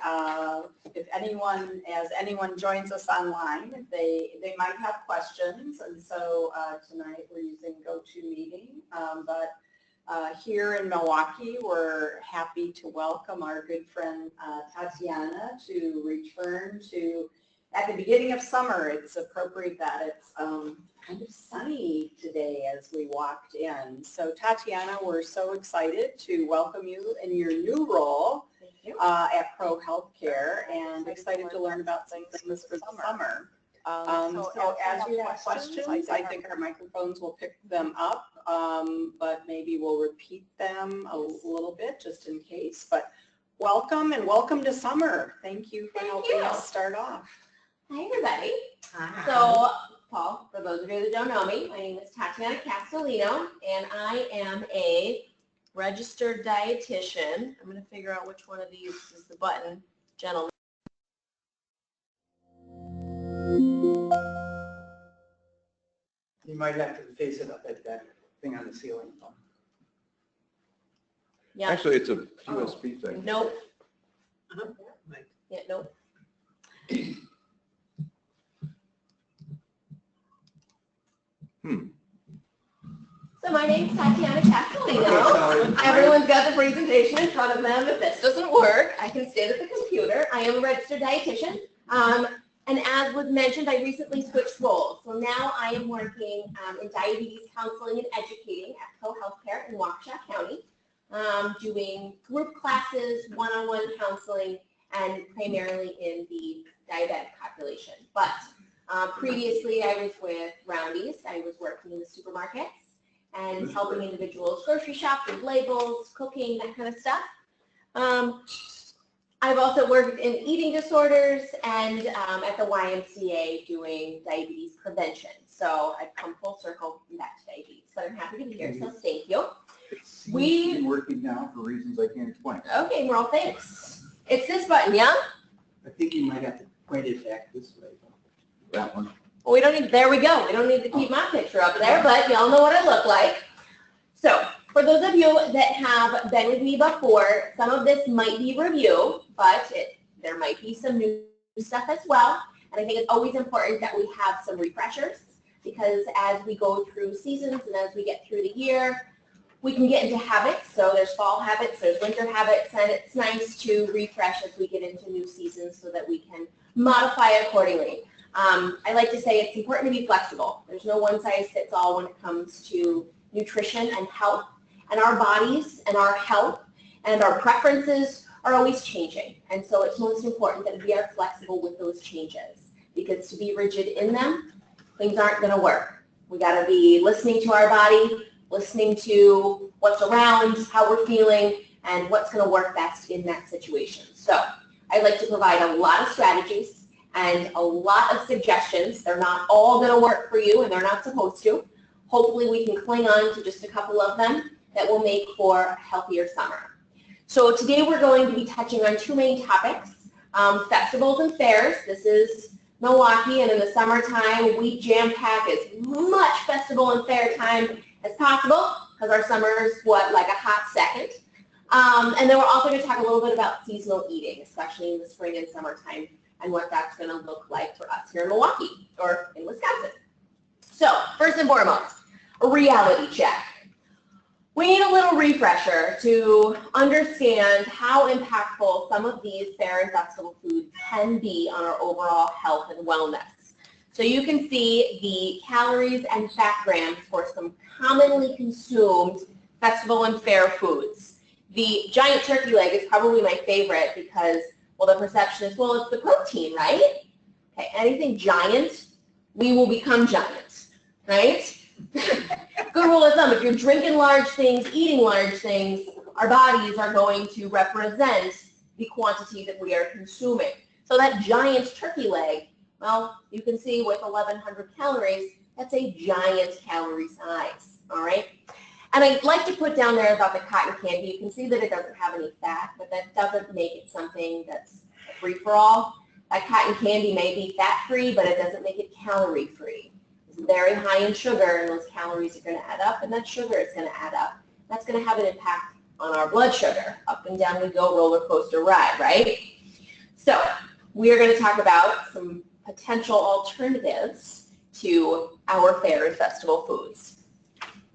And if anyone joins us online, they might have questions. And so tonight we're using GoToMeeting. But here in Milwaukee, we're happy to welcome our good friend Tatiana to return to, at the beginning of summer. It's appropriate that it's kind of sunny today as we walked in. So Tatiana, we're so excited to welcome you in your new role at ProHealth and excited to learn about things for the summer. So as you have questions, I think our microphones will pick them up, but maybe we'll repeat them a little bit just in case. But welcome and welcome to summer. Thank you for helping us start off. Hi, everybody. Hi. So, Paul, for those of you that don't know me, my name is Tatiana Castellino, and I am a registered dietitian. I'm going to figure out which one of these is the button, gentlemen. You might have to face it up at that thing on the ceiling. Yeah. Actually, it's a USB thing. Nope. Like, Yeah, nope. So my name's Tatiana Castellino. Everyone's got the presentation in front of them. If this doesn't work, I can stand at the computer. I am a registered dietitian. And as was mentioned, I recently switched roles. So now I am working in diabetes counseling and educating at ProHealth in Waukesha County, doing group classes, one-on-one counseling, and primarily in the diabetic population. But previously I was with Roundy's. I was working in the supermarkets and helping individuals grocery shop with labels, cooking, that kind of stuff. I've also worked in eating disorders and at the YMCA doing diabetes prevention. So I've come full circle back to diabetes, but I'm happy to be here, so thank you. We're working now for reasons I can't explain. Okay, Merle, thanks. It's this button, yeah? I think you might have to point it back this way. That one. Well, we don't need, there we go. We don't need to keep my picture up there, but y'all know what I look like. So for those of you that have been with me before, some of this might be review, but there might be some new stuff as well. And I think it's always important that we have some refreshers, because as we go through seasons and as we get through the year, we can get into habits. So there's fall habits, there's winter habits, and it's nice to refresh as we get into new seasons so that we can modify accordingly. I like to say it's important to be flexible. There's no one size fits all when it comes to nutrition and health, and our bodies and our health and our preferences are always changing. And so it's most important that we are flexible with those changes, because to be rigid in them, things aren't going to work. We got to be listening to our body, listening to what's around, how we're feeling, and what's going to work best in that situation. So I like to provide a lot of strategies and a lot of suggestions. They're not all going to work for you, and they're not supposed to. Hopefully we can cling on to just a couple of them that will make for a healthier summer. So today we're going to be touching on two main topics, festivals and fairs. This is Milwaukee, and in the summertime we jam-pack as much festival and fair time as possible, because our summer is like a hot second. And then we're also going to talk a little bit about seasonal eating, especially in the spring and summertime, and what that's going to look like for us here in Milwaukee or in Wisconsin. So first and foremost, a reality check. We need a little refresher to understand how impactful some of these fair and festival foods can be on our overall health and wellness. So you can see the calories and fat grams for some commonly consumed festival and fair foods. The giant turkey leg is probably my favorite because, well, the perception is, well, it's the protein, right? Okay, anything giant, we will become giant, right? Good rule of thumb, if you're drinking large things, eating large things, our bodies are going to represent the quantity that we are consuming. So that giant turkey leg, well, you can see with 1,100 calories, that's a giant calorie size, all right? And I'd like to put down there about the cotton candy. You can see that it doesn't have any fat, but that doesn't make it something that's free for all. That cotton candy may be fat-free, but it doesn't make it calorie-free. It's very high in sugar, and those calories are going to add up, and that sugar is going to add up. That's going to have an impact on our blood sugar. Up and down we go, roller coaster ride, right? So we are going to talk about some potential alternatives to our fair and festival foods.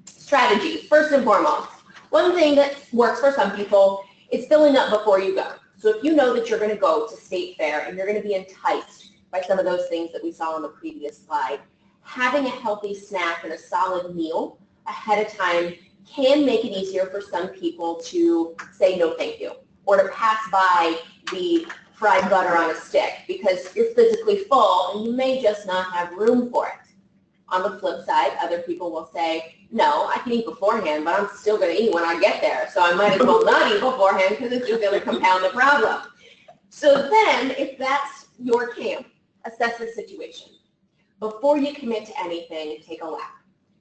Strategies, first and foremost. One thing that works for some people is filling up before you go. So if you know that you're going to go to State Fair and you're going to be enticed by some of those things that we saw on the previous slide, having a healthy snack and a solid meal ahead of time can make it easier for some people to say no thank you, or to pass by the fried butter on a stick because you're physically full and you may just not have room for it. On the flip side, other people will say, no, I can eat beforehand, but I'm still going to eat when I get there, so I might as well not eat beforehand because it's just going to compound the problem. So then, if that's your camp, assess the situation. Before you commit to anything, take a lap.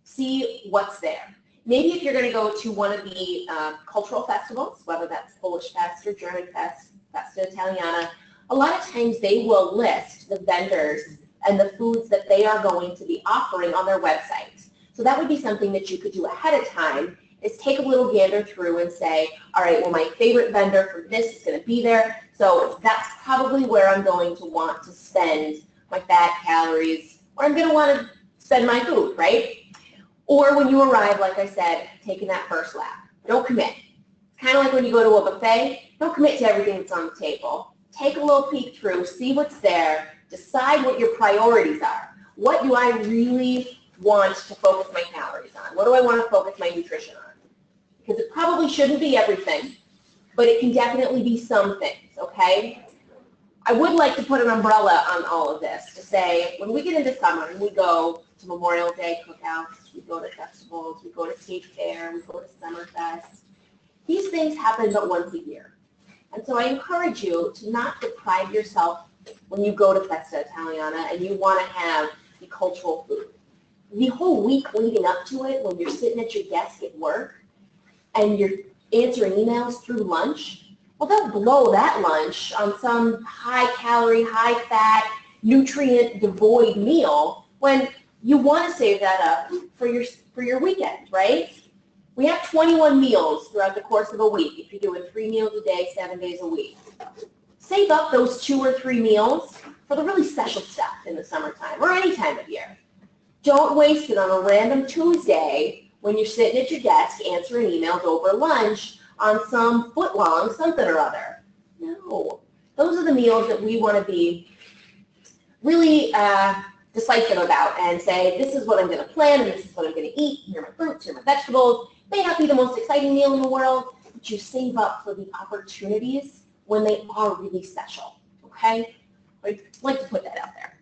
See what's there. Maybe if you're going to go to one of the cultural festivals, whether that's Polish Fest or German Fest, Festa Italiana, a lot of times they will list the vendors and the foods that they are going to be offering on their website. So that would be something that you could do ahead of time, is take a little gander through and say, all right, well, my favorite vendor for this is going to be there, so that's probably where I'm going to want to spend my fat, calories, or I'm going to want to spend my food, right? Or when you arrive, like I said, taking that first lap. Don't commit. It's kind of like when you go to a buffet. Don't commit to everything that's on the table. Take a little peek through, see what's there, decide what your priorities are. What do I really want to focus my calories on? What do I want to focus my nutrition on? Because it probably shouldn't be everything, but it can definitely be some things, okay? I would like to put an umbrella on all of this to say, when we get into summer and we go to Memorial Day cookouts, we go to festivals, we go to State Fair, we go to Summerfest, these things happen but once a year. And so I encourage you to not deprive yourself when you go to Festa Italiana and you want to have the cultural food. The whole week leading up to it, when you're sitting at your desk at work and you're answering emails through lunch, well, they'll blow that lunch on some high-calorie, high-fat, nutrient-devoid meal when you want to save that up for your weekend, right? We have 21 meals throughout the course of a week if you're doing 3 meals a day, 7 days a week. Save up those 2 or 3 meals for the really special stuff in the summertime or any time of year. Don't waste it on a random Tuesday when you're sitting at your desk answering emails over lunch on some foot-long something or other. No. Those are the meals that we want to be really decisive about and say, this is what I'm going to plan and this is what I'm going to eat. Here are my fruits, here are my vegetables. May not be the most exciting meal in the world, but you save up for the opportunities when they are really special, okay? I'd like to put that out there.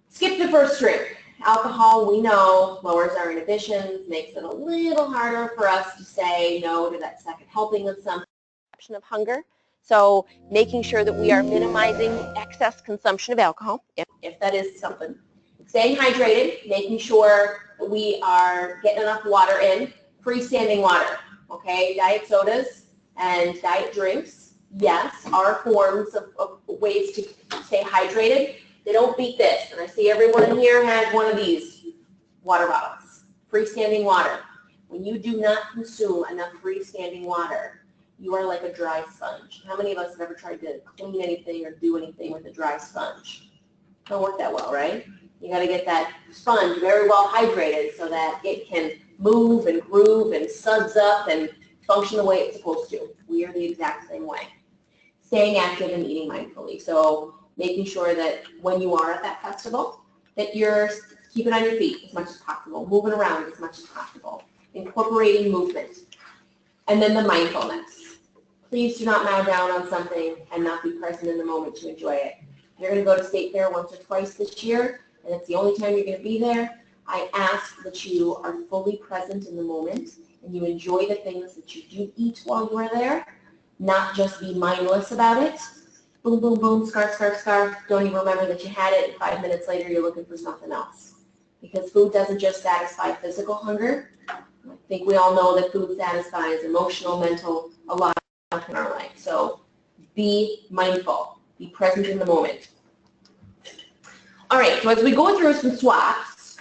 Skip the first drink. Alcohol, we know, lowers our inhibitions, makes it a little harder for us to say no to that second helping of some perception of hunger. So making sure that we are minimizing excess consumption of alcohol, if that is something. Staying hydrated, making sure that we are getting enough water in, freestanding water, okay? Diet sodas and diet drinks, yes, are forms of ways to stay hydrated. They don't beat this. And I see everyone in here has one of these water bottles, freestanding water. When you do not consume enough freestanding water, you are like a dry sponge. How many of us have ever tried to clean anything or do anything with a dry sponge? Don't work that well, right? You got to get that sponge very well hydrated so that it can move and groove and suds up and function the way it's supposed to. We are the exact same way. Staying active and eating mindfully. So making sure that when you are at that festival, that you're keeping on your feet as much as possible, moving around as much as possible, incorporating movement. And then the mindfulness. Please do not bow down on something and not be present in the moment to enjoy it. You're going to go to State Fair once or twice this year, and it's the only time you're going to be there. I ask that you are fully present in the moment and you enjoy the things that you do eat while you are there, not just be mindless about it. Boom, boom, boom, scarf, scarf, scarf. Don't even remember that you had it, and 5 minutes later you're looking for something else. Because food doesn't just satisfy physical hunger. I think we all know that food satisfies emotional, mental, a lot in our life. So be mindful. Be present in the moment. All right, so as we go through some swaps,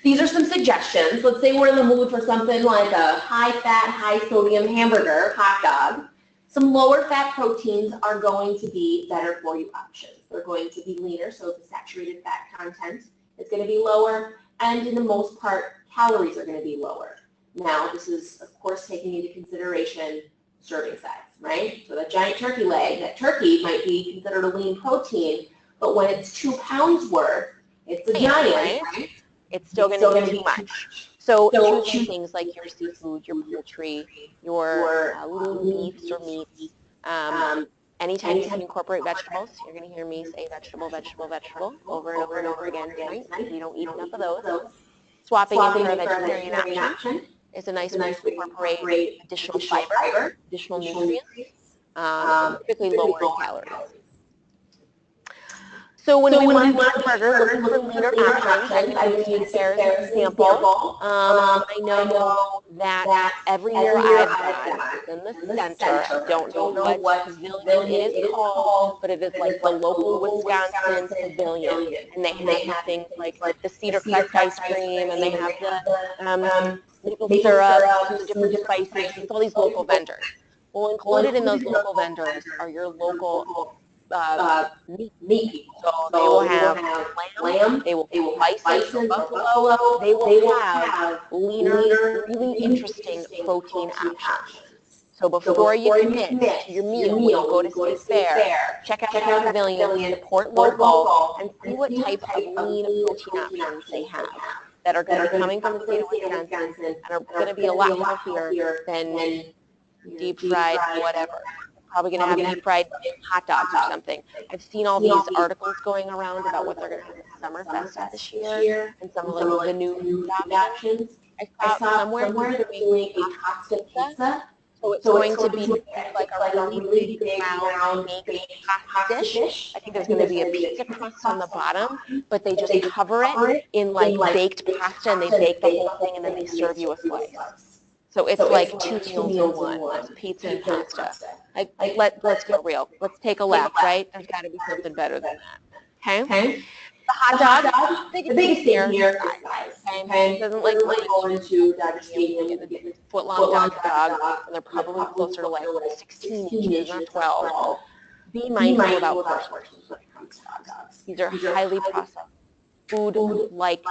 these are some suggestions. Let's say we're in the mood for something like a high-fat, high-sodium hamburger, hot dog. Some lower fat proteins are going to be better for you options. They're going to be leaner, so the saturated fat content is going to be lower, and in the most part, calories are going to be lower. Now, this is, of course, taking into consideration serving size, right? So that giant turkey leg, that turkey might be considered a lean protein, but when it's 2 pounds worth, it's a giant, right? It's still going to be too much. So choosing things like your seafood, your poultry, your lean beefs or meats. Anytime you can incorporate vegetables, you're going to hear me say vegetable, vegetable, vegetable over and over and over again tonight. We don't eat enough of those. Swapping in for a vegetarian option is a nice way to incorporate additional fiber, additional nutrients, typically lower in calories. So when we want to eat a burger, looking for leaner options, I would use Sarah's example. I know that every year I've gone in the center, I don't know what pavilion it is called, but it is like the local Wisconsin pavilion. And they have things like the cedar crust ice cream, and they have the maple syrup, and the different spices. It's all these local vendors. Well, included in those local vendors are your local meat. So they will have lamb, they will have bison, buffalo, they will have leaner, really interesting protein options. So before you commit to your meal, when you go to State Fair, check out the pavilion, support local, and see what type of lean protein options they have that are going to be coming from the state of Wisconsin and are going to be a lot healthier than deep fried whatever. Probably going to have deep fried hot dogs or something. I've seen all these articles going around about what they're going to have at Summerfest this year and some of the new options. I saw somewhere they're doing a pasta pizza. So it's going to be like a really big round baked pasta dish. I think there's going to be a pizza crust on the bottom, but they just cover it in like baked pasta, and they bake the whole thing, and then they serve you a slice. So it's like 2 meals in one, pizza and pasta. Let's get real. Let's take a laugh, right? There's got to be something better than that. Okay? The hot dog, the biggest thing here is size. Okay? It doesn't like going to Dodger Stadium and get a foot-long dog, and they're probably closer to like 16 inches, not 12. Be mindful about portions when it comes to hot dogs. These are highly processed, food-like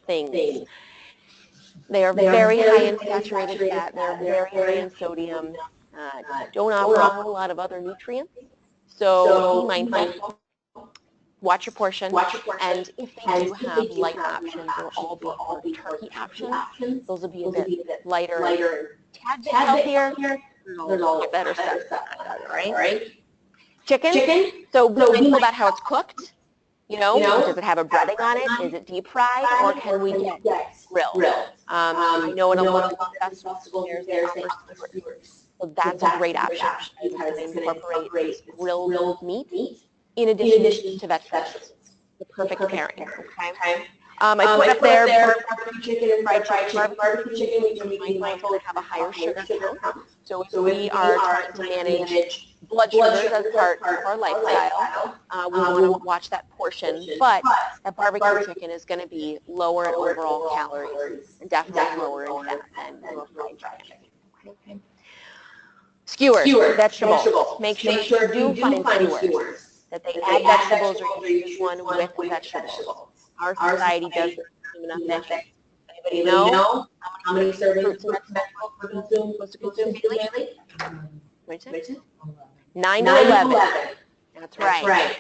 things. They are very high in saturated fat. They're very high in sodium. Don't offer a whole lot of other nutrients. So be mindful. Watch your portion. And if they do have light options or all beef or turkey options, those will be a bit lighter, tad bit healthier. There's all better stuff, right? Chicken. So be mindful about how it's cooked. Does it have a breading on it? Is it deep fried, or can we get grilled? I know in a lot of festivals there's skewers. So that's a great option. You can incorporate grilled meat in addition to vegetables. The perfect pairing. Okay. I put up there barbecue chicken and fried chicken. Barbecue chicken, we can be mindful to have a higher sugar count. So if we are trying to manage blood sugars as part of our lifestyle, we want to watch that portion. But that barbecue chicken is going to be lower in overall calories and definitely lower in fat than fried chicken. Okay. Skewers, vegetables. Make sure you do find skewers. That they add vegetables or you use one with vegetables. Our society doesn't consume enough vegetables. Anybody know how many servings of vegetables we're supposed to consume daily? 9 to 11. That's right.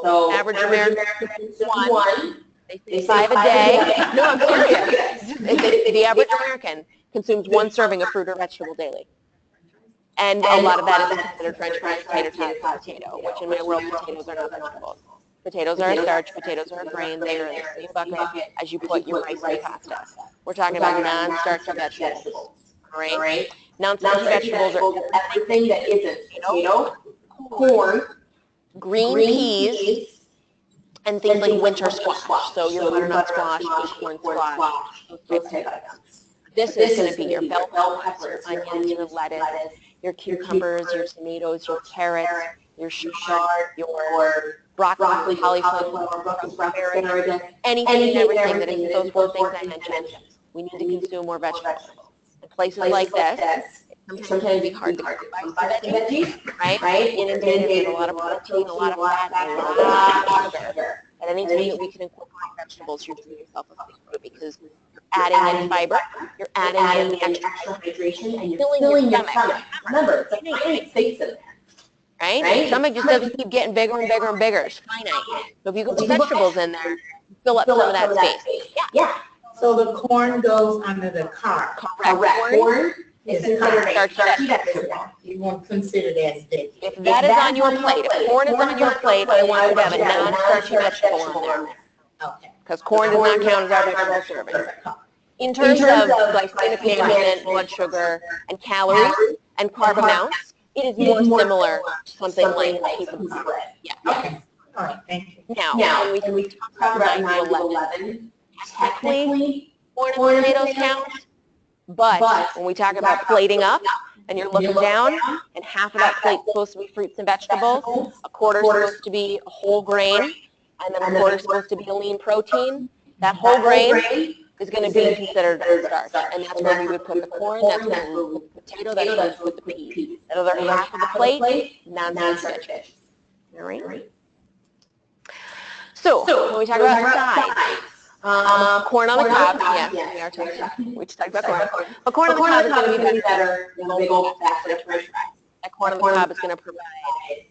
So average American consumes 1. They say 5 a day. No, I'm serious. The average American consumes 1 serving of fruit or vegetable daily. And a lot of that is considered French fries, tater tots, potato, which in my world, potatoes are not vegetables. Potatoes are a starch, potatoes are a grain, they are in the same bucket as you put your rice and pasta. We're talking about non-starchy vegetables, all right? Non-starchy vegetables are everything that isn't potato, corn, green peas, and things like winter squash. So your butternut squash, acorn squash, those type of items. This is going to be your bell peppers, your onions, your lettuce, your cucumbers, your tomatoes, your carrots, your chard, your broccoli, cauliflower, Brussels asparagus, anything and everything that isn't those 4 things I mentioned. We need to consume more vegetables. In places like this, it's sometimes it can be hard to come by some veggies, right? Inundated with a lot of protein, a lot of fat, a lot of sugar. At any time that we can incorporate vegetables, you're doing yourself a favor because you're adding in fiber, you're adding in the extra hydration, and you're filling your stomach. Remember, it's like finite space in there. Right? Your stomach just doesn't keep getting bigger and bigger and bigger. It's finite. So if you can put vegetables in there, fill up some of that space. Yeah. So the corn goes under the carb. Correct. Corn is considered a starchy vegetable. You won't consider that as veggie. If that is on your plate, if corn is on your plate, I want you to have a non-starchy vegetable on there. Okay. Because corn does not count as our vegetable serving. In terms of glycemic content, blood sugar, and calories, and carb amounts, it is more similar to something like a piece of bread. Yeah. Okay. All right, thank you. Now, when we talk about 9 to 11, technically, corn and potatoes count, but when we talk about plating up, and you're looking down, and half of that plate is supposed to be fruits and vegetables, a quarter is supposed to be a whole grain, and then a quarter is supposed to be a lean protein, that whole grain is going to be considered a starch, and that's where we would put the corn, that's where we would put the potato, that's where we would put the peas. That other half of the plate, non-starch veggies. All right? So, when we talk about sides, corn on the cob, we just talked about corn. But corn on the cob is going to be better than the big old basket of French fries. That corn on the cob is going to provide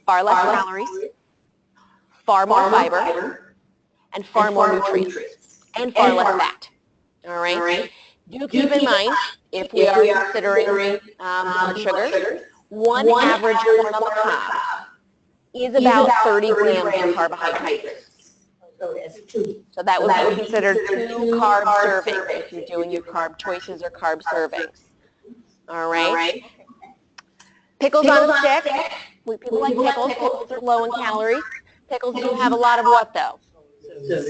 far less calories, far more fiber, and far more nutrients, and far less fat. All right? Do keep in mind, if we are considering sugars, one average corn on the cob is about 30 grams of carbohydrates. So that would be considered 2 carb servings if you're doing your carb choices or carb servings. All right? Pickles on a stick. People like pickles. Pickles are low in calories. Pickles do have a lot of what, though?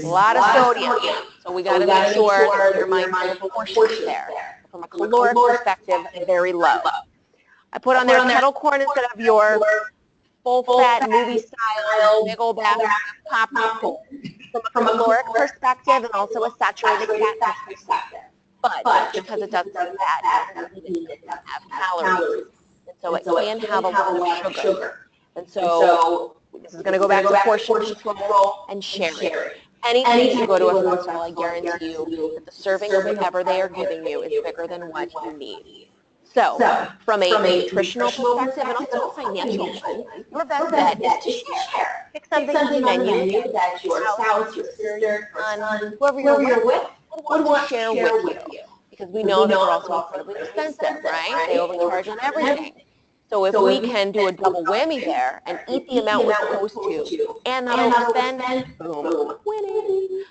A lot of sodium. So we got to make sure that you're mindful of the portions there. From a caloric perspective, very low. I put on there kettle corn instead of your full-fat, movie-style, big old bag of popcorn. From a caloric perspective and also a saturated fat perspective. But because it doesn't have fat, it doesn't need it to have calories. And so it can have a lot of sugar. And so this is going to go back to portion control and sharing. Anything you go to a hospital, I guarantee you that the serving of whatever they are giving you is bigger than what you need. So, from a nutritional perspective and also a financial one, your best bet is to share. Pick something on the menu that your spouse, your sister, your son, whoever you're with, would want to share with you. Because we know that they're also incredibly expensive, right? They overcharge on everything. So if we can do a double whammy there and eat the amount we're supposed to and not overspend, boom, winning.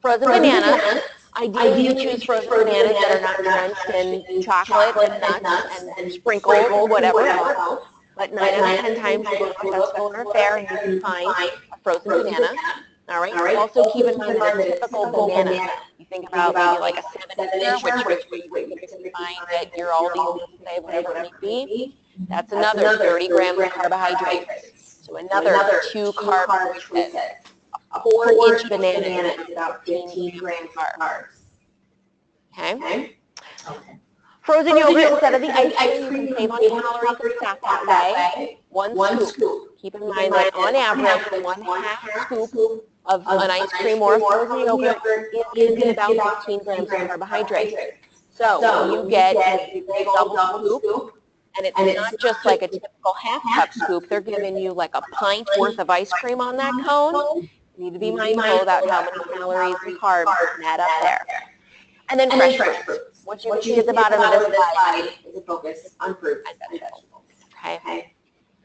Frozen bananas. Ideally, you choose frozen bananas that are not drenched in chocolate and nuts and sprinkled or whatever else. But 9 out of 10 times you go to a festival or a fair and you can find a frozen banana. All right. Also keep in mind that a typical banana, you think about maybe like a 7-inch, which you can find at your Aldi, whatever it may be. That's another 30 grams of carbohydrates. So another 2 carb choices. A 4-inch banana is about 15 grams of carbs. Okay? Frozen yogurt instead of the ice cream, you can save on calories and fat that way. 1 scoop. Keep in mind that on average, 1/2 scoop of an ice cream or a frozen yogurt is about 15 grams of carbohydrates. So when you get a double scoop, and it's not just like a typical half-cup scoop, they're giving you like a pint worth of ice cream on that cone. You need to be mindful about how many calories and carbs add up there. And then fresh fruits. What you can see at the bottom of this slide is a focus on fruits and vegetables. Okay?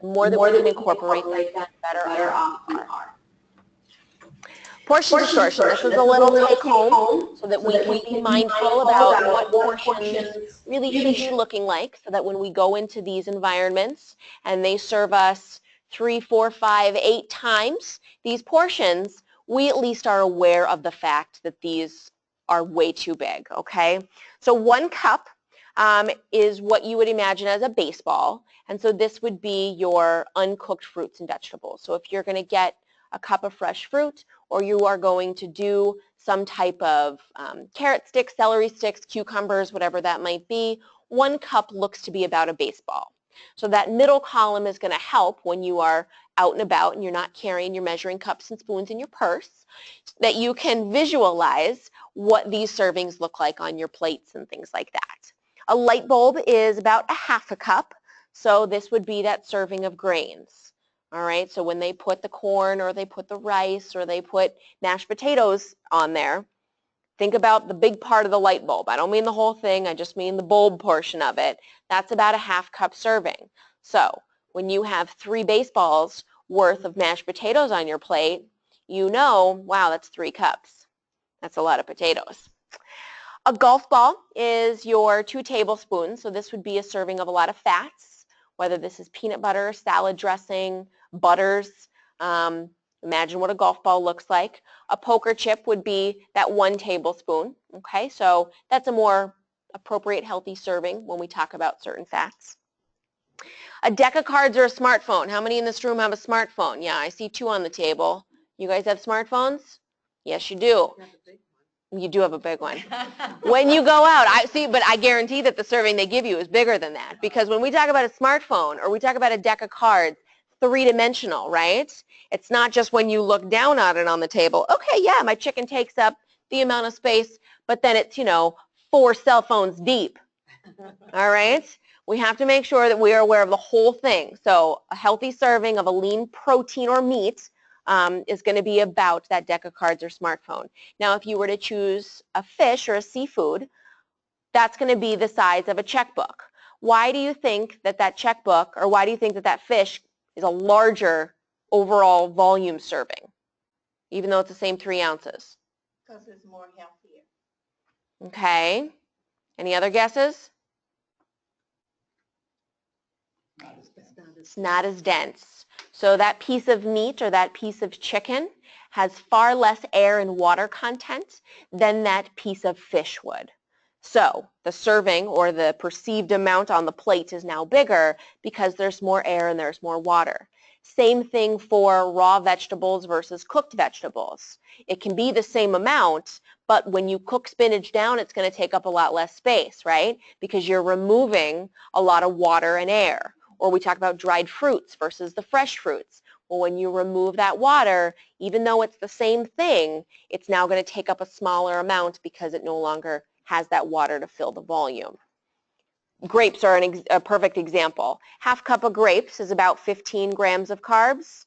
The more that we can incorporate that, the better off we are. Portion distortion. This is a little take home so that we can be mindful about what portions really should be looking like so that when we go into these environments and they serve us 3, 4, 5, 8 times these portions, we at least are aware of the fact that these are way too big, okay? So 1 cup is what you would imagine as a baseball, and so this would be your uncooked fruits and vegetables. So if you're going to get a cup of fresh fruit, or you are going to do some type of carrot sticks, celery sticks, cucumbers, whatever that might be, 1 cup looks to be about a baseball. So that middle column is going to help when you are out and about and you're not carrying your measuring cups and spoons in your purse, that you can visualize what these servings look like on your plates and things like that. A light bulb is about a half a cup, so this would be that serving of grains. All right, so when they put the corn or they put the rice or they put mashed potatoes on there, think about the big part of the light bulb. I don't mean the whole thing, I just mean the bulb portion of it. That's about a half cup serving. So when you have 3 baseballs worth of mashed potatoes on your plate, you know, wow, that's 3 cups. That's a lot of potatoes. A golf ball is your 2 tablespoons, so this would be a serving of a lot of fats, whether this is peanut butter, salad dressing, butters. Imagine what a golf ball looks like. A poker chip would be that 1 tablespoon, okay? So that's a more appropriate healthy serving when we talk about certain fats. A deck of cards or a smartphone. How many in this room have a smartphone? Yeah, I see 2 on the table. You guys have smartphones? Yes, you do. You do have a big one. When you go out, but I guarantee that the serving they give you is bigger than that, because when we talk about a smartphone or we talk about a deck of cards, 3-dimensional, right? It's not just when you look down on it on the table, okay, yeah, my chicken takes up the amount of space, but then it's, 4 cell phones deep, all right? We have to make sure that we are aware of the whole thing. So a healthy serving of a lean protein or meat is going to be about that deck of cards or smartphone. Now, if you were to choose a fish or a seafood, that's going to be the size of a checkbook. Why do you think that that checkbook, or why do you think that that fish is a larger overall volume serving, even though it's the same 3 ounces? Because it's more healthier. Okay. Any other guesses? It's not as dense. So that piece of meat or that piece of chicken has far less air and water content than that piece of fish would. So the serving or the perceived amount on the plate is now bigger because there's more air and there's more water. Same thing for raw vegetables versus cooked vegetables. It can be the same amount, but when you cook spinach down, it's going to take up a lot less space, right? Because you're removing a lot of water and air. Or we talk about dried fruits versus the fresh fruits. Well, when you remove that water, even though it's the same thing, it's now going to take up a smaller amount because it no longer has that water to fill the volume. Grapes are a perfect example. Half cup of grapes is about 15 grams of carbs.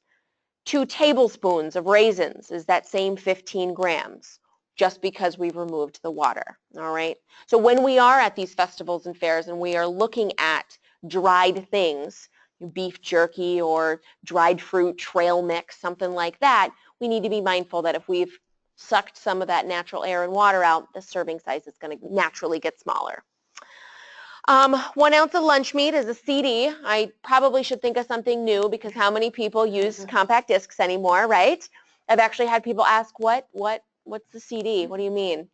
2 tablespoons of raisins is that same 15 grams, just because we've removed the water, all right? So when we are at these festivals and fairs and we are looking at dried things, beef jerky or dried fruit, trail mix, something like that, we need to be mindful that if we've sucked some of that natural air and water out, the serving size is going to naturally get smaller. 1 ounce of lunch meat is a CD. I probably should think of something new because how many people use compact discs anymore, right? I've actually had people ask, what's the CD? What do you mean?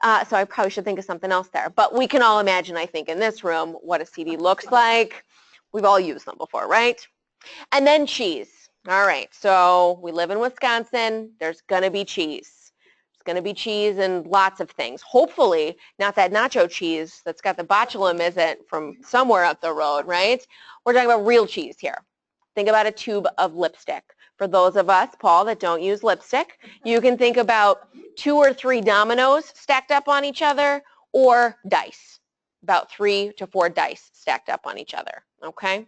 So I probably should think of something else there. But we can all imagine, I think, in this room what a CD looks like. We've all used them before, right? And then cheese. All right, so we live in Wisconsin. There's going to be cheese. There's going to be cheese and lots of things. Hopefully, not that nacho cheese that's got the botulism isn't from somewhere up the road, right? We're talking about real cheese here. Think about a tube of lipstick. For those of us, Paul, that don't use lipstick, you can think about 2 or 3 dominoes stacked up on each other or dice, about 3 to 4 dice stacked up on each other, okay?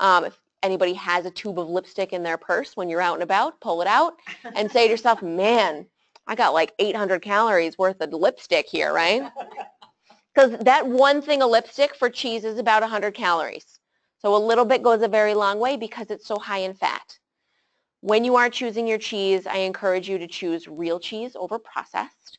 If anybody has a tube of lipstick in their purse when you're out and about, pull it out and say to yourself, man, I got like 800 calories worth of lipstick here, right? Because that one thing of lipstick for cheese is about 100 calories. So a little bit goes a very long way because it's so high in fat. When you are choosing your cheese, I encourage you to choose real cheese over processed.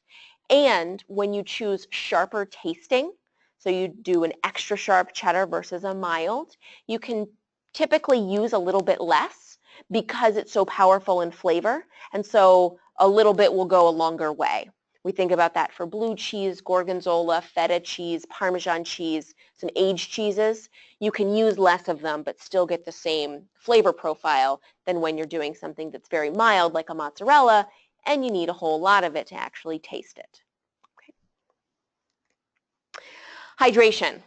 And when you choose sharper tasting, so you do an extra sharp cheddar versus a mild, you can typically use a little bit less because it's so powerful in flavor. And so a little bit will go a longer way. We think about that for blue cheese, gorgonzola, feta cheese, Parmesan cheese, some aged cheeses. You can use less of them but still get the same flavor profile than when you're doing something that's very mild like a mozzarella and you need a whole lot of it to actually taste it. Okay. Hydration.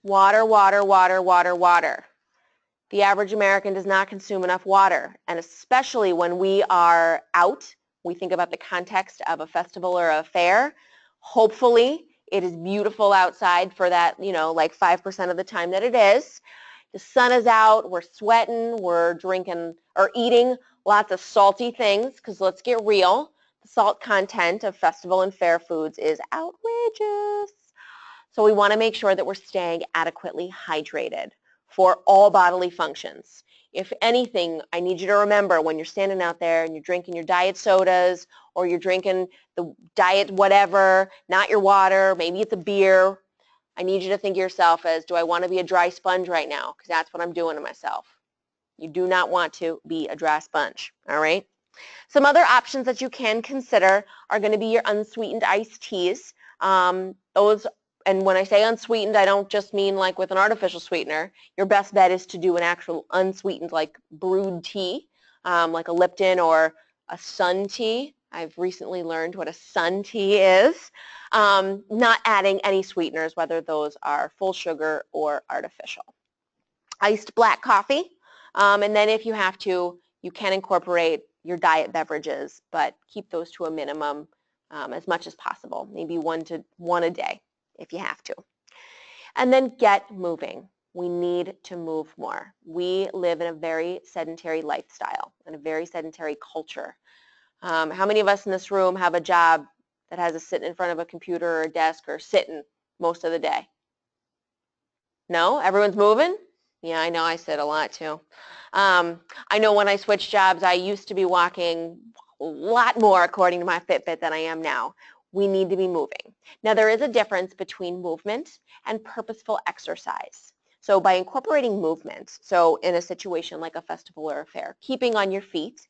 Water, water, water, water, water. The average American does not consume enough water, and especially when we are out, we think about the context of a festival or a fair. Hopefully, it is beautiful outside for that, like 5% of the time that it is. The sun is out, we're sweating, we're drinking or eating lots of salty things, because let's get real, the salt content of festival and fair foods is outrageous. So we want to make sure that we're staying adequately hydrated for all bodily functions. If anything, I need you to remember when you're standing out there and you're drinking your diet sodas or you're drinking the diet whatever, not your water, maybe it's a beer, I need you to think of yourself as, do I want to be a dry sponge right now? Because that's what I'm doing to myself. You do not want to be a dry sponge, all right? Some other options that you can consider are going to be your unsweetened iced teas. Those, and when I say unsweetened, I don't just mean like with an artificial sweetener. Your best bet is to do an actual unsweetened, like brewed tea, like a Lipton or a Sun tea. I've recently learned what a Sun tea is. Not adding any sweeteners, whether those are full sugar or artificial. Iced black coffee, and then if you have to, you can incorporate your diet beverages, but keep those to a minimum as much as possible, maybe one a day if you have to. And then get moving. We need to move more. We live in a very sedentary lifestyle and a very sedentary culture. How many of us in this room have a job that has us sitting in front of a computer or a desk or sitting most of the day? No? Everyone's moving? Yeah, I know I sit a lot too. I know when I switched jobs, I used to be walking a lot more according to my Fitbit than I am now. We need to be moving. Now, there is a difference between movement and purposeful exercise. So by incorporating movement, so in a situation like a festival or a fair, keeping on your feet,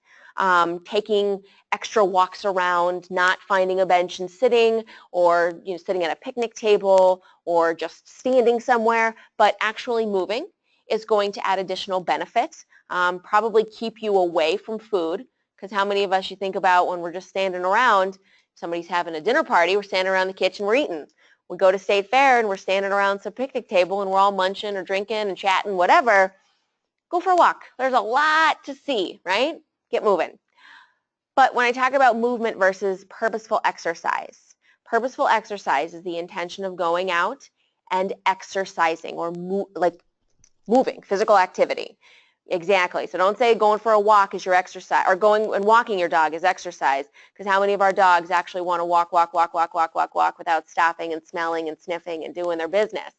taking extra walks around, not finding a bench and sitting, or sitting at a picnic table, or just standing somewhere, but actually moving is going to add additional benefits, probably keep you away from food, because how many of us you think about when we're just standing around, somebody's having a dinner party, we're standing around the kitchen, we're eating. We go to State Fair and we're standing around some picnic table and we're all munching or drinking and chatting, whatever. Go for a walk. There's a lot to see, right? Get moving. But when I talk about movement versus purposeful exercise is the intention of going out and exercising or moving, physical activity. Exactly. So don't say going for a walk is your exercise, or going and walking your dog is exercise, because how many of our dogs actually want to walk without stopping and smelling and sniffing and doing their business?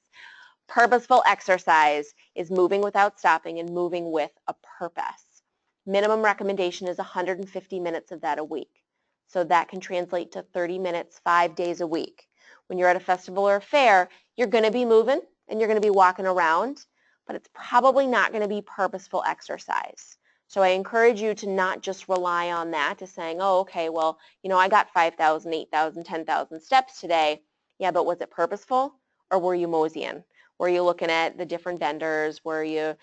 Purposeful exercise is moving without stopping and moving with a purpose. Minimum recommendation is 150 minutes of that a week. So that can translate to 30 minutes, 5 days a week. When you're at a festival or a fair, you're going to be moving and you're going to be walking around, but it's probably not going to be purposeful exercise. So I encourage you to not just rely on that, to saying, oh, okay, well, I got 5,000, 8,000, 10,000 steps today. Yeah, but was it purposeful, or were you moseying? Were you looking at the different vendors? Were you,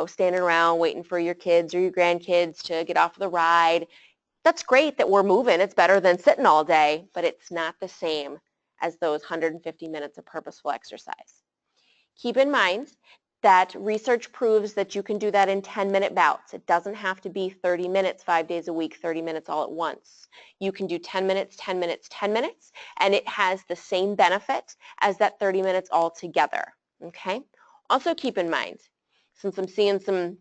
standing around waiting for your kids or your grandkids to get off the ride? That's great that we're moving. It's better than sitting all day, but it's not the same as those 150 minutes of purposeful exercise. Keep in mind that research proves that you can do that in 10-minute bouts. It doesn't have to be 30 minutes, 5 days a week, 30 minutes all at once. You can do 10 minutes, 10 minutes, 10 minutes, and it has the same benefit as that 30 minutes all together. Okay? Also keep in mind, since I'm seeing some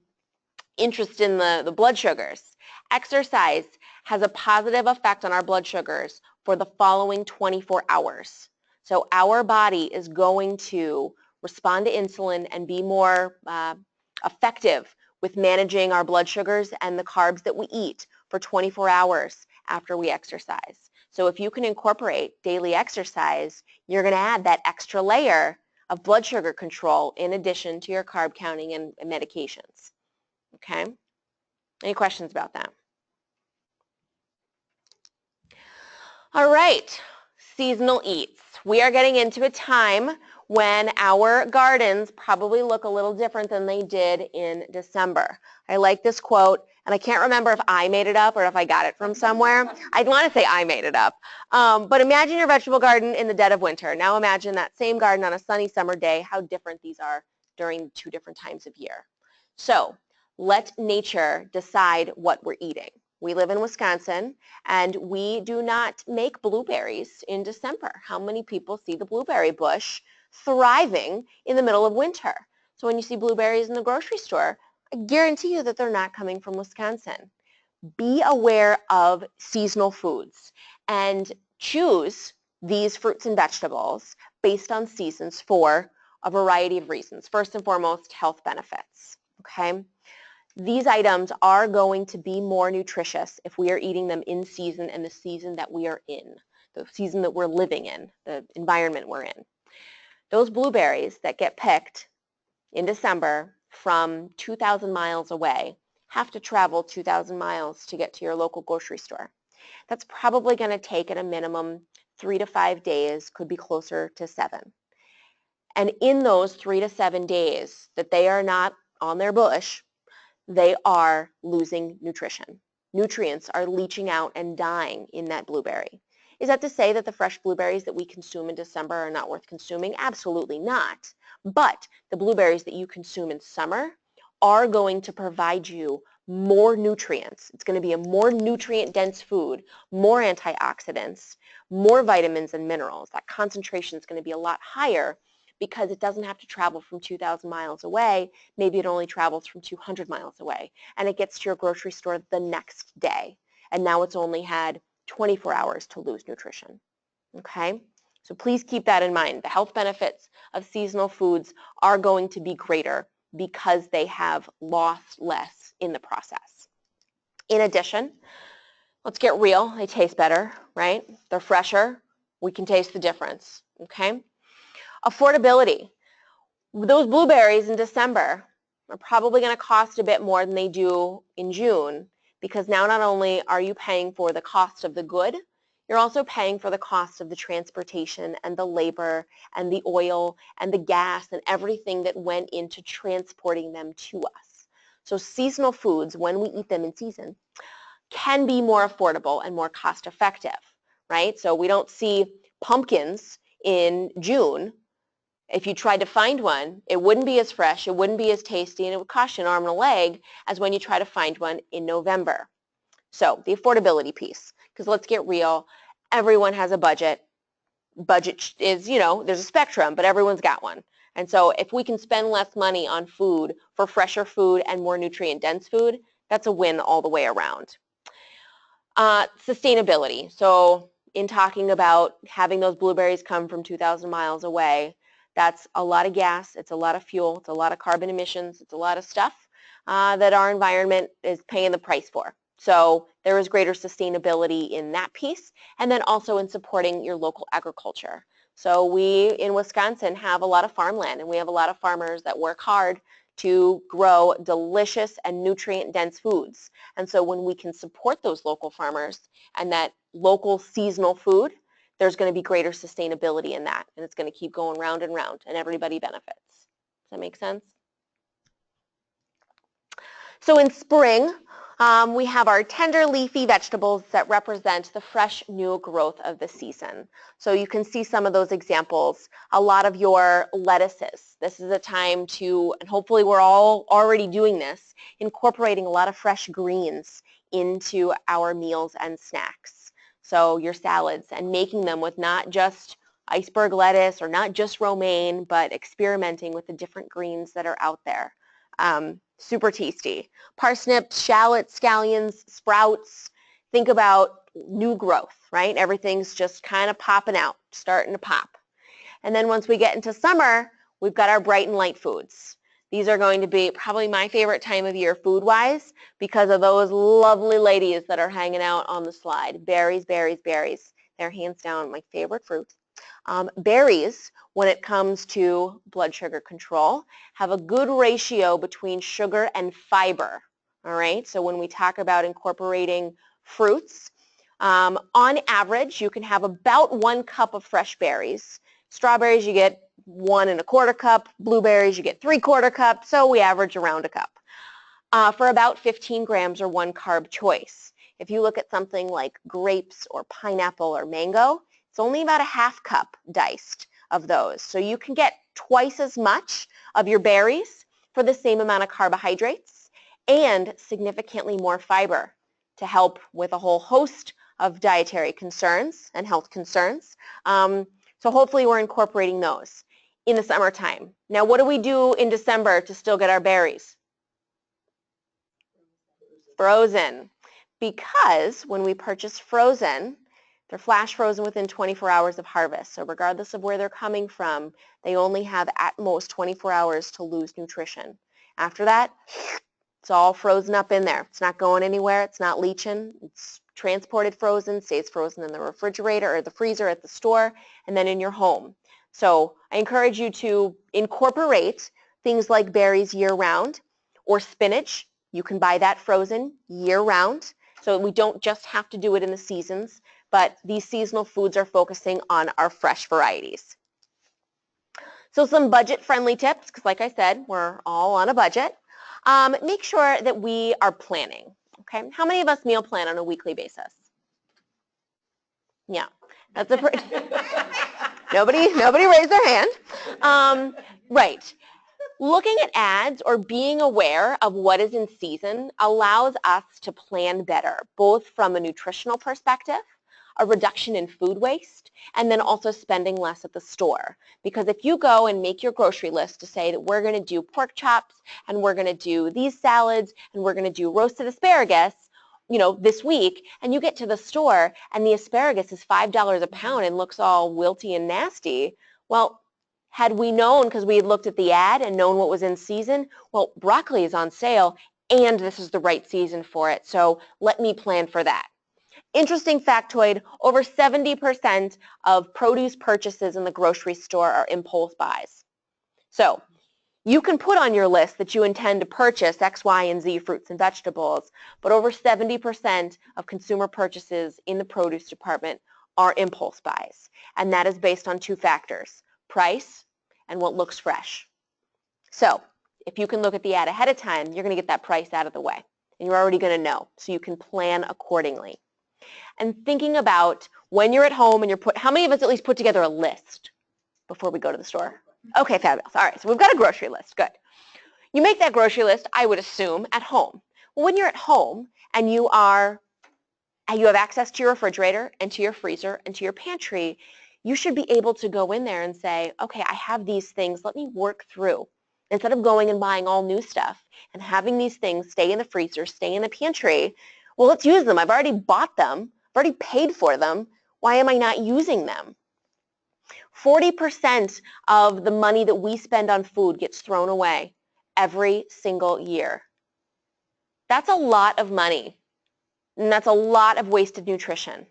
interest in the blood sugars, exercise has a positive effect on our blood sugars for the following 24 hours. So our body is going to respond to insulin and be more effective with managing our blood sugars and the carbs that we eat for 24 hours after we exercise. So if you can incorporate daily exercise, you're going to add that extra layer of blood sugar control in addition to your carb counting and medications. Okay? Any questions about that? All right, seasonal eats. We are getting into a time when our gardens probably look a little different than they did in December. I like this quote. And I can't remember if I made it up or if I got it from somewhere. I'd want to say I made it up. But imagine your vegetable garden in the dead of winter. Now imagine that same garden on a sunny summer day, how different these are during 2 different times of year. So let nature decide what we're eating. We live in Wisconsin, and we do not make blueberries in December. How many people see the blueberry bush thriving in the middle of winter? So when you see blueberries in the grocery store, I guarantee you that they're not coming from Wisconsin. Be aware of seasonal foods and choose these fruits and vegetables based on seasons for a variety of reasons. First and foremost, health benefits, okay? These items are going to be more nutritious if we are eating them in season and the season that we are in, the season that we're living in, the environment we're in. Those blueberries that get picked in December from 2,000 miles away have to travel 2,000 miles to get to your local grocery store. That's probably going to take at a minimum 3 to 5 days, could be closer to 7. And in those 3 to 7 days that they are not on their bush, they are losing nutrition. Nutrients are leaching out and dying in that blueberry. Is that to say that the fresh blueberries that we consume in December are not worth consuming? Absolutely not. But the blueberries that you consume in summer are going to provide you more nutrients. It's going to be a more nutrient-dense food, more antioxidants, more vitamins and minerals. That concentration is going to be a lot higher because it doesn't have to travel from 2,000 miles away. Maybe it only travels from 200 miles away, and it gets to your grocery store the next day. And now it's only had 24 hours to lose nutrition, okay? So please keep that in mind. The health benefits of seasonal foods are going to be greater because they have lost less in the process. In addition, let's get real, they taste better, right? They're fresher, we can taste the difference, okay? Affordability. Those blueberries in December are probably going to cost a bit more than they do in June, because now not only are you paying for the cost of the good, you're also paying for the cost of the transportation and the labor and the oil and the gas and everything that went into transporting them to us. So seasonal foods, when we eat them in season, can be more affordable and more cost effective, right? So we don't see pumpkins in June. If you tried to find one, it wouldn't be as fresh, it wouldn't be as tasty, and it would cost you an arm and a leg as when you try to find one in November. So the affordability piece, because let's get real, everyone has a budget. Budget is, you know, there's a spectrum, but everyone's got one. And so if we can spend less money on food for fresher food and more nutrient-dense food, that's a win all the way around. Sustainability. So in talking about having those blueberries come from 2,000 miles away, that's a lot of gas, it's a lot of fuel, it's a lot of carbon emissions, it's a lot of stuff that our environment is paying the price for. So there is greater sustainability in that piece, and then also in supporting your local agriculture. So we in Wisconsin have a lot of farmland, and we have a lot of farmers that work hard to grow delicious and nutrient-dense foods. And so when we can support those local farmers and that local seasonal food, there's going to be greater sustainability in that, and it's going to keep going round and round, and everybody benefits. Does that make sense? So in spring, we have our tender leafy vegetables that represent the fresh new growth of the season. So you can see some of those examples. A lot of your lettuces. This is a time to, and hopefully we're all already doing this, incorporating a lot of fresh greens into our meals and snacks. So your salads, and making them with not just iceberg lettuce or not just romaine, but experimenting with the different greens that are out there. Super tasty. Parsnips, shallots, scallions, sprouts. Think about new growth, right? Everything's just kind of popping out, starting to pop. And then once we get into summer, we've got our bright and light foods. These are going to be probably my favorite time of year food-wise because of those lovely ladies that are hanging out on the slide. Berries, berries, berries. They're hands down my favorite fruit. Berries, when it comes to blood sugar control, have a good ratio between sugar and fiber. All right, so when we talk about incorporating fruits, on average, you can have about 1 cup of fresh berries. Strawberries, you get 1 1/4 cup. Blueberries, you get 3/4 cup. So we average around a cup. for about 15 grams or 1 carb choice. If you look at something like grapes or pineapple or mango, it's only about a half cup diced of those. So you can get twice as much of your berries for the same amount of carbohydrates and significantly more fiber to help with a whole host of dietary concerns and health concerns. So hopefully we're incorporating those in the summertime. Now, what do we do in December to still get our berries? Frozen. Because when we purchase frozen, they're flash frozen within 24 hours of harvest. So regardless of where they're coming from, they only have at most 24 hours to lose nutrition. After that, it's all frozen up in there. It's not going anywhere. It's not leaching. It's transported frozen, stays frozen in the refrigerator or the freezer at the store, and then in your home. So I encourage you to incorporate things like berries year-round or spinach. You can buy that frozen year-round, so we don't just have to do it in the seasons, but these seasonal foods are focusing on our fresh varieties. So some budget-friendly tips, because like I said, we're all on a budget. Make sure that we are planning, okay? How many of us meal plan on a weekly basis? Yeah, that's a pretty, nobody raised their hand. Right. Looking at ads or being aware of what is in season allows us to plan better, both from a nutritional perspective, a reduction in food waste, and then also spending less at the store. Because if you go and make your grocery list to say that we're going to do pork chops and we're going to do these salads and we're going to do roasted asparagus, you know, this week, and you get to the store and the asparagus is $5 a pound and looks all wilty and nasty, well, had we known, because we had looked at the ad and known what was in season, well, broccoli is on sale and this is the right season for it, so let me plan for that. Interesting factoid, over 70% of produce purchases in the grocery store are impulse buys. So you can put on your list that you intend to purchase X, Y, and Z fruits and vegetables, but over 70% of consumer purchases in the produce department are impulse buys, and that is based on 2 factors, price and what looks fresh. So if you can look at the ad ahead of time, you're going to get that price out of the way, and you're already going to know, so you can plan accordingly. And thinking about when you're at home and how many of us at least put together a list before we go to the store? Okay, fabulous. All right, so we've got a grocery list. Good. You make that grocery list, I would assume, at home. Well, when you're at home and you have access to your refrigerator and to your freezer and to your pantry, you should be able to go in there and say, okay, I have these things. Let me work through. Instead of going and buying all new stuff and having these things stay in the freezer, stay in the pantry, well, let's use them. I've already bought them. I've already paid for them. Why am I not using them? 40% of the money that we spend on food gets thrown away every single year. That's a lot of money, and that's a lot of wasted nutrition.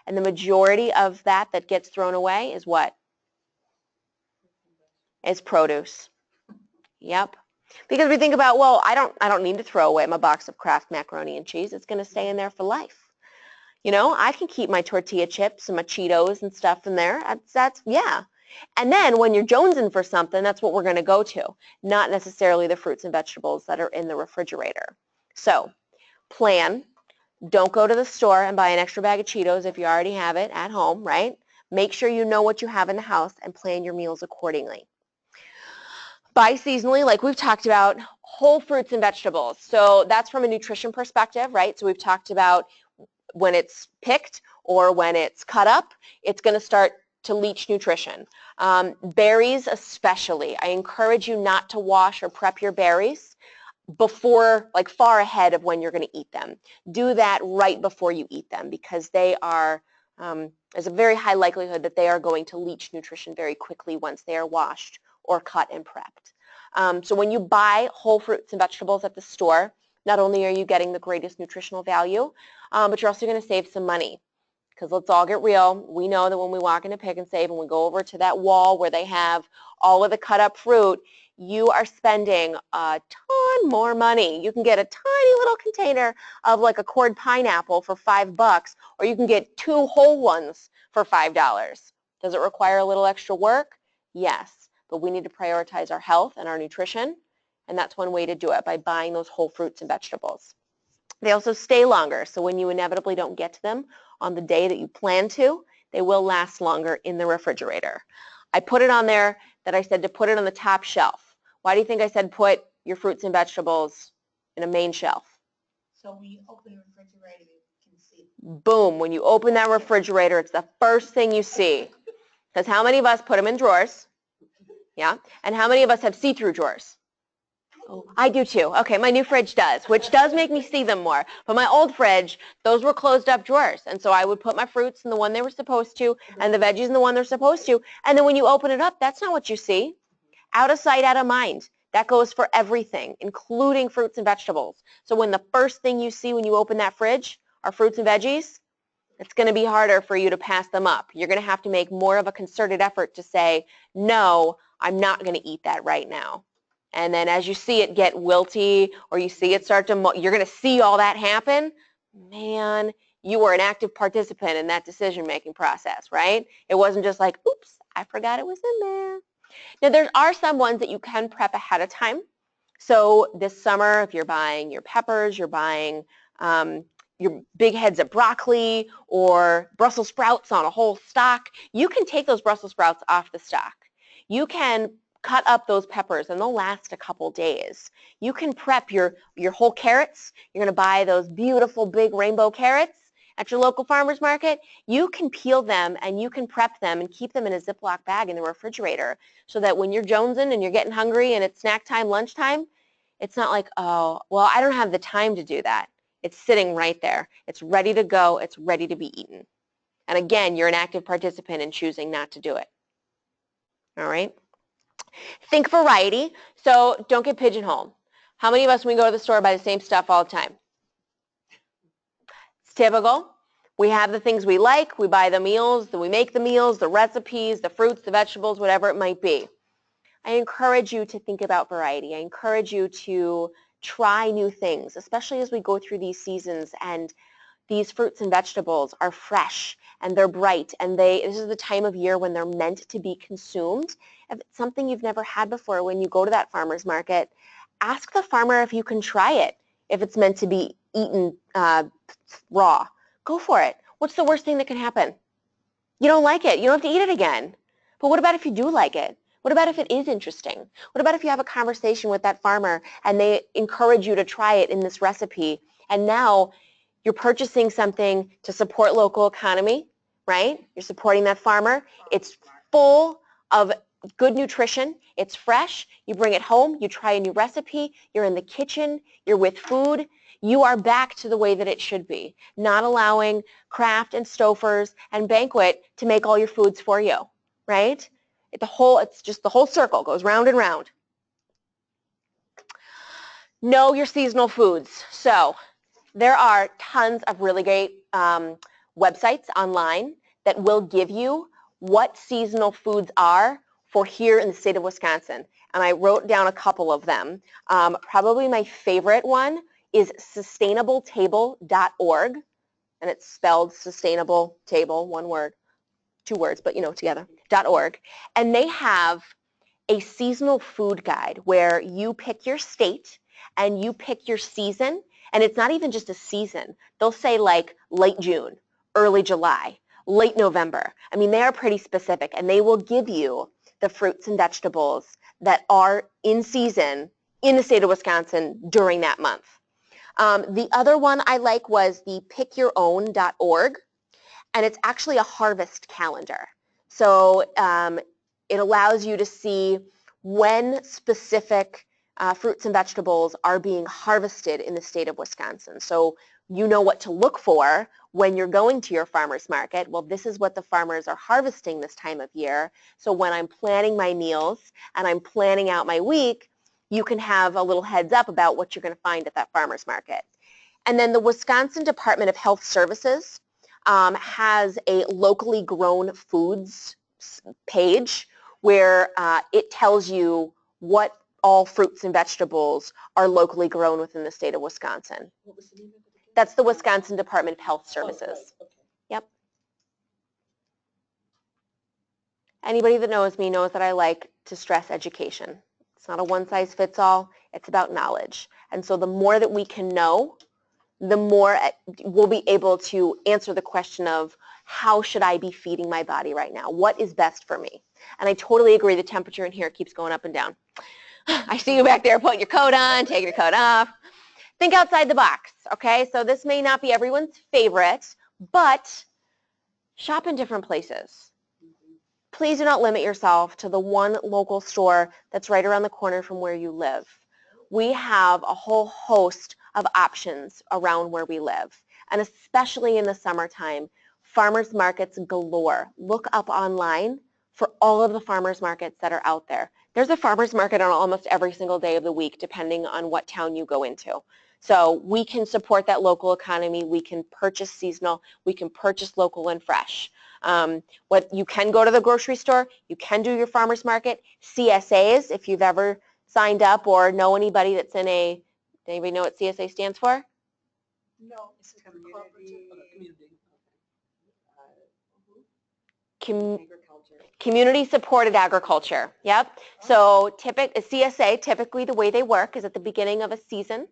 And the majority of that gets thrown away is what? Is produce. Yep. Because we think about, well, I don't need to throw away my box of Kraft macaroni and cheese. It's going to stay in there for life. You know, I can keep my tortilla chips and my Cheetos and stuff in there. Yeah. And then when you're jonesing for something, that's what we're going to go to, not necessarily the fruits and vegetables that are in the refrigerator. So plan. Don't go to the store and buy an extra bag of Cheetos if you already have it at home, right? Make sure you know what you have in the house and plan your meals accordingly. Buy seasonally, like we've talked about, whole fruits and vegetables. So that's from a nutrition perspective, right? So we've talked about when it's picked or when it's cut up, it's going to start to leach nutrition. Berries especially. I encourage you not to wash or prep your berries before, like far ahead of when you're going to eat them. Do that right before you eat them because they are, there's a very high likelihood that they are going to leach nutrition very quickly once they are washed or cut and prepped. So when you buy whole fruits and vegetables at the store, not only are you getting the greatest nutritional value, but you're also going to save some money. Because let's all get real, we know that when we walk into Pick and Save and we go over to that wall where they have all of the cut up fruit, you are spending a ton more money. You can get a tiny little container of like a cord pineapple for $5, or you can get 2 whole ones for $5. Does it require a little extra work? Yes, but we need to prioritize our health and our nutrition, And that's one way to do it, by buying those whole fruits and vegetables. They also stay longer, so when you inevitably don't get to them on the day that you plan to, they will last longer in the refrigerator. I put it on there that I said to put it on the top shelf. Why do you think I said put your fruits and vegetables in a main shelf? So when you open the refrigerator, you can see. Boom, when you open that refrigerator, it's the first thing you see. Because how many of us put them in drawers? Yeah, and how many of us have see-through drawers? Oh, I do too. Okay, my new fridge does, which does make me see them more. But my old fridge, those were closed up drawers. And so I would put my fruits in the one they were supposed to, and the veggies in the one they're supposed to. And then when you open it up, that's not what you see. Out of sight, out of mind. That goes for everything, including fruits and vegetables. So when the first thing you see when you open that fridge are fruits and veggies, it's going to be harder for you to pass them up. You're going to have to make more of a concerted effort to say, no, I'm not going to eat that right now. And then as you see it get wilty, or you see it start to, you're going to see all that happen. Man, you were an active participant in that decision-making process, right? It wasn't just like, oops, I forgot it was in there. Now, there are some ones that you can prep ahead of time. So this summer, if you're buying your peppers, you're buying your big heads of broccoli or Brussels sprouts on a whole stalk, you can take those Brussels sprouts off the stalk. You can cut up those peppers, and they'll last a couple days. You can prep your whole carrots. You're going to buy those beautiful big rainbow carrots at your local farmer's market. You can peel them, and you can prep them and keep them in a Ziploc bag in the refrigerator so that when you're jonesing and you're getting hungry and it's snack time, lunchtime, it's not like, oh, well, I don't have the time to do that. It's sitting right there. It's ready to go. It's ready to be eaten. And again, you're an active participant in choosing not to do it. All right? Think variety. So don't get pigeonholed. How many of us, when we go to the store, buy the same stuff all the time? It's typical. We have the things we like. We buy the meals. We make the meals, the recipes, the fruits, the vegetables, whatever it might be. I encourage you to think about variety. I encourage you to try new things, especially as we go through these seasons and these fruits and vegetables are fresh and they're bright, and this is the time of year when they're meant to be consumed. If it's something you've never had before, when you go to that farmer's market, ask the farmer if you can try it. If it's meant to be eaten raw, go for it. What's the worst thing that can happen? You don't like it. You don't have to eat it again. But what about if you do like it? What about if it is interesting? What about if you have a conversation with that farmer and they encourage you to try it in this recipe, and now you're purchasing something to support local economy, right? You're supporting that farmer. It's full of good nutrition. It's fresh. You bring it home. You try a new recipe. You're in the kitchen. You're with food. You are back to the way that it should be, not allowing Kraft and Stouffer's and Banquet to make all your foods for you, right? It's just the whole circle goes round and round. Know your seasonal foods. So there are tons of really great websites online that will give you what seasonal foods are for here in the state of Wisconsin. And I wrote down a couple of them. Probably my favorite one is sustainabletable.org. And it's spelled sustainable table, one word, two words, but together, .org. And they have a seasonal food guide where you pick your state and you pick your season. And it's not even just a season. They'll say like late June, early July, late November. I mean, they are pretty specific, and they will give you the fruits and vegetables that are in season in the state of Wisconsin during that month. The other one I like was the pickyourown.org, and it's actually a harvest calendar. So it allows you to see when specific fruits and vegetables are being harvested in the state of Wisconsin. So you know what to look for when you're going to your farmer's market. Well, this is what the farmers are harvesting this time of year. So when I'm planning my meals and I'm planning out my week, you can have a little heads up about what you're going to find at that farmer's market. And then the Wisconsin Department of Health Services has a locally grown foods page where it tells you what all fruits and vegetables are locally grown within the state of Wisconsin. What was the name of it? That's the Wisconsin Department of Health Services. Oh, right. Okay. Yep. Anybody that knows me knows that I like to stress education. It's not a one-size-fits-all. It's about knowledge. And so the more that we can know, the more we'll be able to answer the question of how should I be feeding my body right now? What is best for me? And I totally agree, the temperature in here keeps going up and down. I see you back there putting your coat on, taking your coat off. Think outside the box, okay? So this may not be everyone's favorite, but shop in different places. Please do not limit yourself to the one local store that's right around the corner from where you live. We have a whole host of options around where we live, and especially in the summertime, farmers markets galore. Look up online for all of the farmers markets that are out there. There's a farmers market on almost every single day of the week, depending on what town you go into. So we can support that local economy. We can purchase seasonal. We can purchase local and fresh. What you can go to the grocery store. You can do your farmers market. CSAs, if you've ever signed up or know anybody that's in a, anybody know what CSA stands for? No. Community supported agriculture. Yep. So CSA, typically the way they work is at the beginning of a season,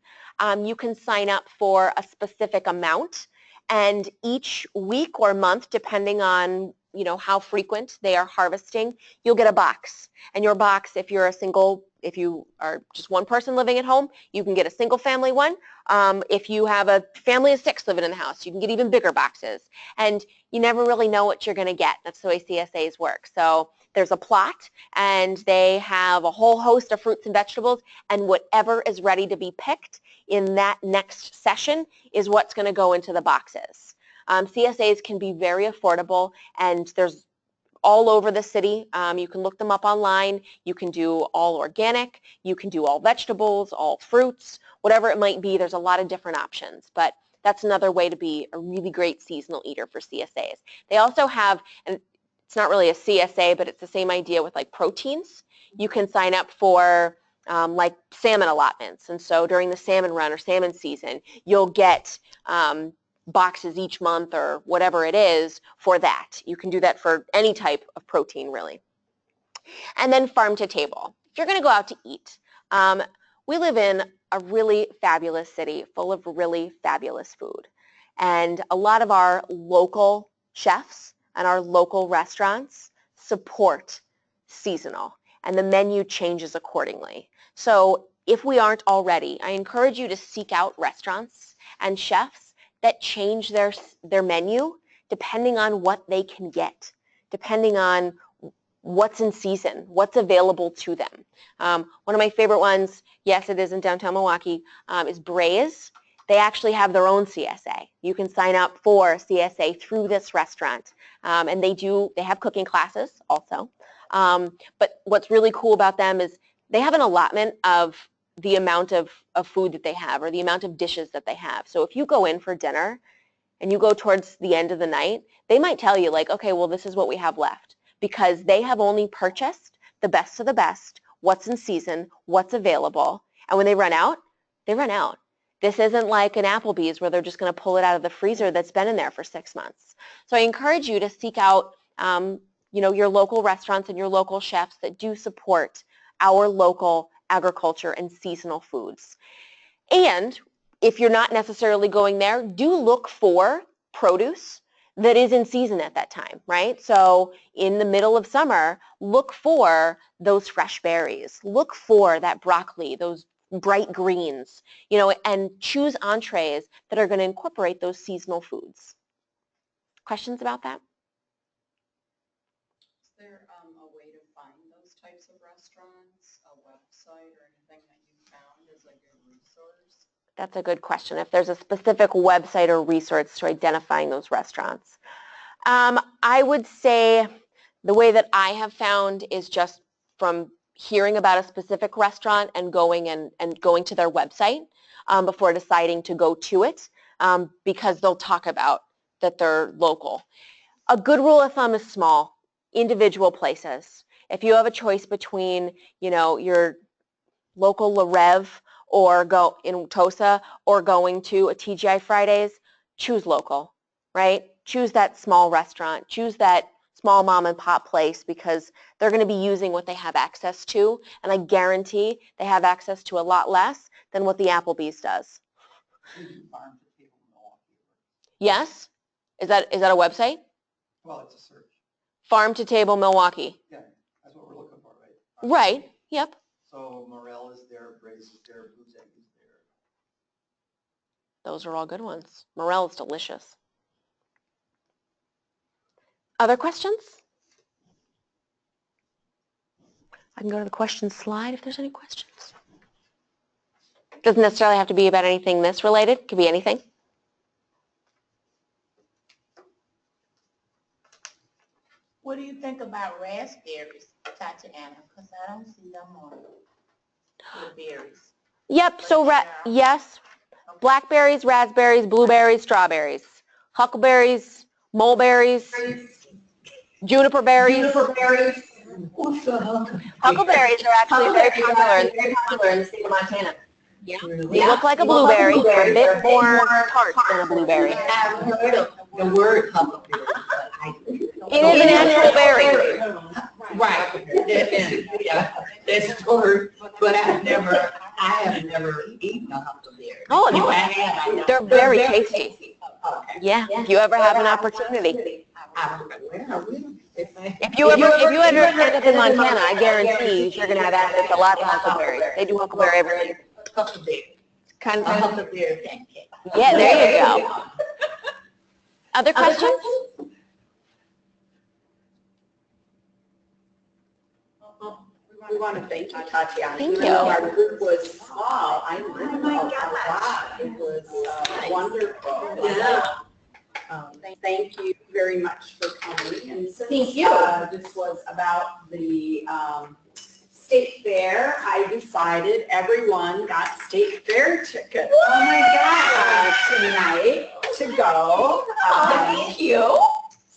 you can sign up for a specific amount, and each week or month, depending on how frequent they are harvesting, you'll get a box. And your box, if you are just one person living at home, you can get a single family one. If you have a family of 6 living in the house, you can get even bigger boxes. And you never really know what you're going to get. That's the way CSAs work. So there's a plot, and they have a whole host of fruits and vegetables, and whatever is ready to be picked in that next session is what's going to go into the boxes. CSAs can be very affordable, and there's all over the city. You can look them up online. You can do all organic. You can do all vegetables, all fruits, whatever it might be. There's a lot of different options, but that's another way to be a really great seasonal eater for CSAs. They also have, and it's not really a CSA, but it's the same idea with like proteins. You can sign up for like salmon allotments, and so during the salmon run or salmon season, you'll get boxes each month or whatever it is for that. You can do that for any type of protein, really. And then farm to table. If you're going to go out to eat, we live in a really fabulous city full of really fabulous food. And a lot of our local chefs and our local restaurants support seasonal, and the menu changes accordingly. So if we aren't already, I encourage you to seek out restaurants and chefs that change their menu depending on what they can get, depending on what's in season, what's available to them. One of my favorite ones, yes, it is in downtown Milwaukee, is Braze. They actually have their own CSA. You can sign up for CSA through this restaurant, and they have cooking classes also. But what's really cool about them is they have an allotment of the amount of food that they have, or the amount of dishes that they have. So if you go in for dinner and you go towards the end of the night, they might tell you like, okay, well, this is what we have left, because they have only purchased the best of the best, what's in season, what's available, and when they run out, they run out. This isn't like an Applebee's where they're just going to pull it out of the freezer that's been in there for 6 months. So I encourage you to seek out your local restaurants and your local chefs that do support our local agriculture and seasonal foods. And if you're not necessarily going there, do look for produce that is in season at that time, right? So in the middle of summer, look for those fresh berries. Look for that broccoli, those bright greens, and choose entrees that are going to incorporate those seasonal foods. Questions about that? Is there a way to find those types of restaurants, a website or anything that you found as like a resource? That's a good question. If there's a specific website or resource to identifying those restaurants. I would say the way that I have found is just from hearing about a specific restaurant and going to their website before deciding to go to it, because they'll talk about that they're local. A good rule of thumb is small, individual places. If you have a choice between, your local La Rev or go in Tosa or going to a TGI Fridays, choose local, right? Choose that small restaurant. Choose that small mom and pop place because they're going to be using what they have access to, and I guarantee they have access to a lot less than what the Applebee's does. Yes? Is that a website? Well, it's a search. Farm to Table Milwaukee. Yeah, that's what we're looking for, right? Right. Yep. So Merle is there, Braze is there, Blue's Egg is there. Those are all good ones. Merle is delicious. Other questions? I can go to the questions slide if there's any questions. Doesn't necessarily have to be about anything this related. It could be anything. What do you think about raspberries, Tatiana? Because I don't see them on the berries. Yep. So yes, blackberries, raspberries, blueberries, strawberries, huckleberries, mulberries, juniper berries. Huckleberries are actually very popular in the state of Montana. Yeah. They look like a blueberry. They're a bit more tart than a blueberry. I've heard of the word huckleberry, but It is an actual berry. right. Yeah, that's word, but I have never eaten a huckleberry. Oh, If I have, I know. they're very tasty. Okay. Yeah, if you ever have an opportunity. If you ever end up in Montana, I guarantee you're going to have access to lots of huckleberries. They do huckleberry everywhere. Huckleberry. Kind A huckleberry pancake. Yeah, there you go. Other questions? We want to thank you, Tatiana. Thank Even you. though our group was small, I learned a lot. It was wonderful. Yeah. Thank you very much for coming. And since Thank you. This was about the state fair, I decided everyone got state fair tickets. Oh my God! Tonight to go. Thank you.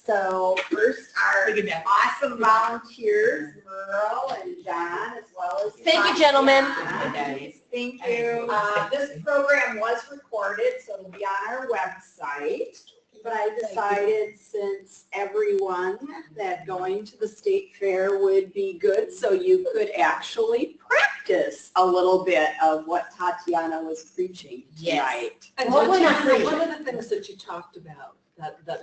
So first our Look at that. awesome volunteers, Merle and John, as well as Thank you, gentlemen. Tatiana. Thank you. This program was recorded, so it'll be on our website. But I decided since everyone that going to the state fair would be good, so you could actually practice a little bit of what Tatiana was preaching tonight. And What one would I- of the things that you talked about, that